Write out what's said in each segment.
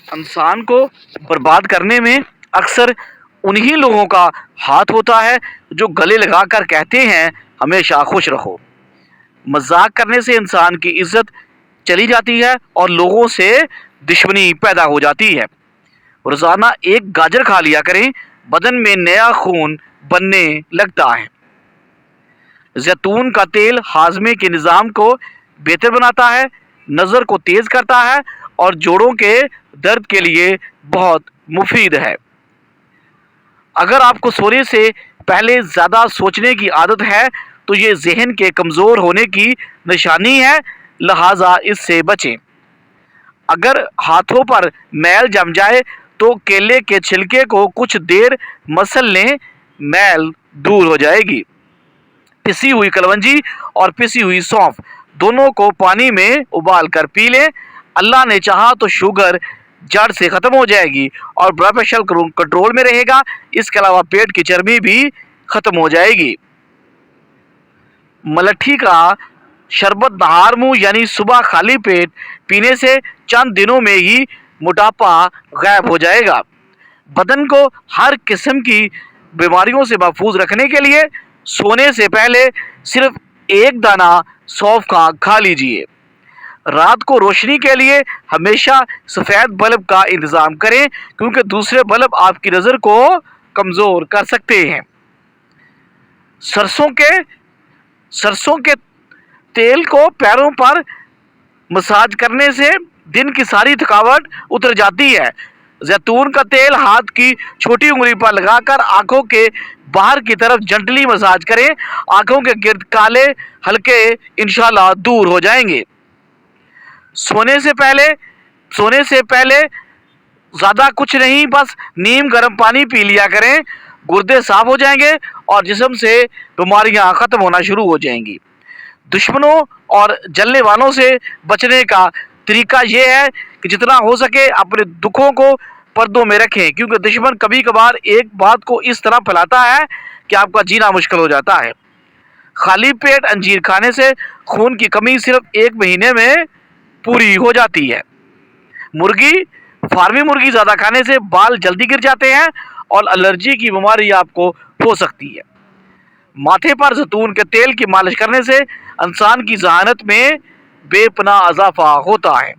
انسان کو برباد کرنے میں اکثر انہی لوگوں کا ہاتھ ہوتا ہے جو گلے لگا کر کہتے ہیں ہمیشہ خوش رہو۔ مذاق کرنے سے انسان کی عزت چلی جاتی ہے اور لوگوں سے دشمنی پیدا ہو جاتی ہے۔ روزانہ ایک گاجر کھا لیا کریں، بدن میں نیا خون بننے لگتا ہے۔ زیتون کا تیل ہاضمے کے نظام کو بہتر بناتا ہے، نظر کو تیز کرتا ہے اور جوڑوں کے درد کے لیے بہت مفید ہے۔ اگر آپ کو سونے سے پہلے زیادہ سوچنے کی عادت ہے تو یہ ذہن کے کمزور ہونے کی نشانی ہے، لہٰذا اس سے بچیں۔ اگر ہاتھوں پر میل جم جائے تو کیلے کے چھلکے کو کچھ دیر مسل لیں، میل دور ہو جائے گی۔ پسی ہوئی کلونجی اور پسی ہوئی سونف دونوں کو پانی میں ابال کر پی لیں۔ اللہ نے چاہا تو شوگر جڑ سے ختم ہو جائے گی اور بلڈ پریشر کنٹرول میں رہے گا۔ اس کے علاوہ پیٹ کی چربی بھی ختم ہو جائے گی۔ ملٹھی کا شربت نہار منہ یعنی صبح خالی پیٹ پینے سے چند دنوں میں ہی موٹاپا غائب ہو جائے گا۔ بدن کو ہر قسم کی بیماریوں سے محفوظ رکھنے کے لیے سونے سے پہلے صرف ایک دانہ سونف کا کھا لیجئے۔ رات کو روشنی کے لیے ہمیشہ سفید بلب کا انتظام کریں کیونکہ دوسرے بلب آپ کی نظر کو کمزور کر سکتے ہیں۔ سرسوں کے تیل کو پیروں پر مساج کرنے سے دن کی ساری تھکاوٹ اتر جاتی ہے۔ زیتون کا تیل ہاتھ کی چھوٹی انگلی پر لگا کر آنکھوں کے باہر کی طرف جنٹلی مساج کریں، آنکھوں کے گرد کالے ہلکے انشاءاللہ دور ہو جائیں گے۔ سونے سے پہلے زیادہ کچھ نہیں، بس نیم گرم پانی پی لیا کریں، گردے صاف ہو جائیں گے اور جسم سے بیماریاں ختم ہونا شروع ہو جائیں گی۔ دشمنوں اور جلنے والوں سے بچنے کا طریقہ یہ ہے کہ جتنا ہو سکے اپنے دکھوں کو پردوں میں رکھیں، کیونکہ دشمن کبھی کبھار ایک بات کو اس طرح پھیلاتا ہے کہ آپ کا جینا مشکل ہو جاتا ہے۔ خالی پیٹ انجیر کھانے سے خون کی کمی صرف 1 مہینے میں پوری ہو جاتی ہے۔ فارمی مرغی زیادہ کھانے سے بال جلدی گر جاتے ہیں اور الرجی کی بیماری آپ کو ہو سکتی ہے۔ ماتھے پر زیتون کے تیل کی مالش کرنے سے انسان کی ذہانت میں بے پناہ اضافہ ہوتا ہے۔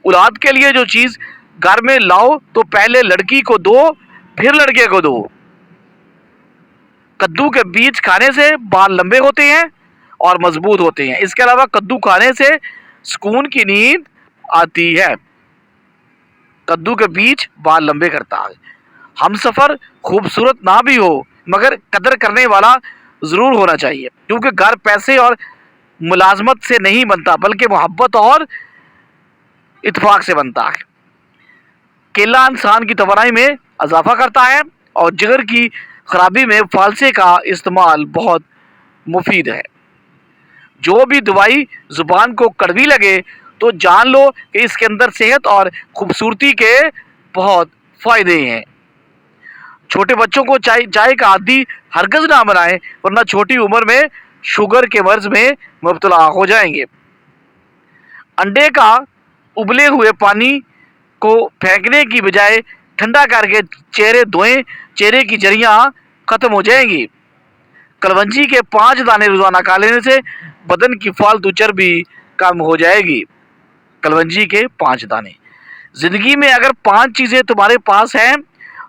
اولاد کے لیے جو چیز گھر میں لاؤ تو پہلے لڑکی کو دو پھر لڑکے کو دو۔ کدو کے بیج کھانے سے بال لمبے ہوتے ہیں اور مضبوط ہوتے ہیں۔ اس کے علاوہ کدو کھانے سے سکون کی نیند آتی ہے۔ کدو کے بیج بال لمبے کرتا ہے۔ ہم سفر خوبصورت نہ بھی ہو مگر قدر کرنے والا ضرور ہونا چاہیے، کیونکہ گھر پیسے اور ملازمت سے نہیں بنتا بلکہ محبت اور اتفاق سے بنتا ہے۔ کیلا انسان کی توانائی میں اضافہ کرتا ہے اور جگر کی خرابی میں فالسے کا استعمال بہت مفید ہے۔ جو بھی دوائی زبان کو کڑوی لگے تو جان لو کہ اس کے اندر صحت اور خوبصورتی کے بہت فائدے ہیں۔ چھوٹے بچوں کو چائے کا عادی ہرگز نہ بنائیں ورنہ چھوٹی عمر میں شوگر کے مرض میں مبتلا ہو جائیں گے۔ انڈے کا ابلے ہوئے پانی کو پھینکنے کی بجائے ٹھنڈا کر کے چہرے دھوئیں، چہرے کی جریاں ختم ہو جائیں گی۔ کلونجی کے 5 دانے روزانہ کھا لینے سے بدن کی فالتو چربی کم ہو جائے گی۔ کلونجی کے 5 دانے۔ زندگی میں اگر 5 چیزیں تمہارے پاس ہیں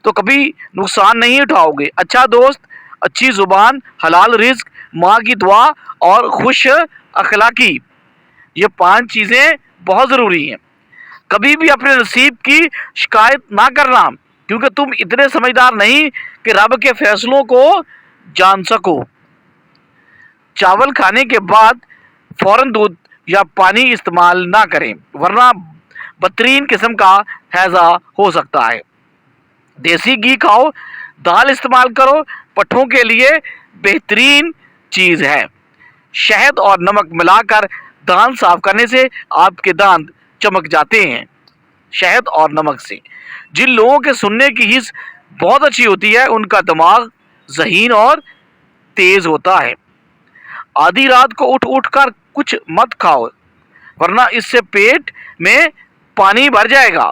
تو کبھی نقصان نہیں اٹھاؤ گے: اچھا دوست، اچھی زبان، حلال رزق، ماں کی دعا اور خوش اخلاقی۔ یہ 5 چیزیں بہت ضروری ہیں۔ کبھی بھی اپنے نصیب کی شکایت نہ کرنا، کیونکہ تم اتنے سمجھدار نہیں کہ رب کے فیصلوں کو جان سکو۔ چاول کھانے کے بعد فوراً دودھ یا پانی استعمال نہ کریں ورنہ بدترین قسم کا ہیضہ ہو سکتا ہے۔ دیسی گھی کھاؤ، دال استعمال کرو، پٹھوں کے لیے بہترین چیز ہے۔ شہد اور نمک ملا کر دانت صاف کرنے سے آپ کے دانت چمک جاتے ہیں۔ شہد اور نمک سے جن لوگوں کے سننے کی حس بہت اچھی ہوتی ہے ان کا دماغ ذہین اور تیز ہوتا ہے۔ آدھی رات کو اٹھ کر کچھ مت کھاؤ ورنہ اس سے پیٹ میں پانی بھر جائے گا۔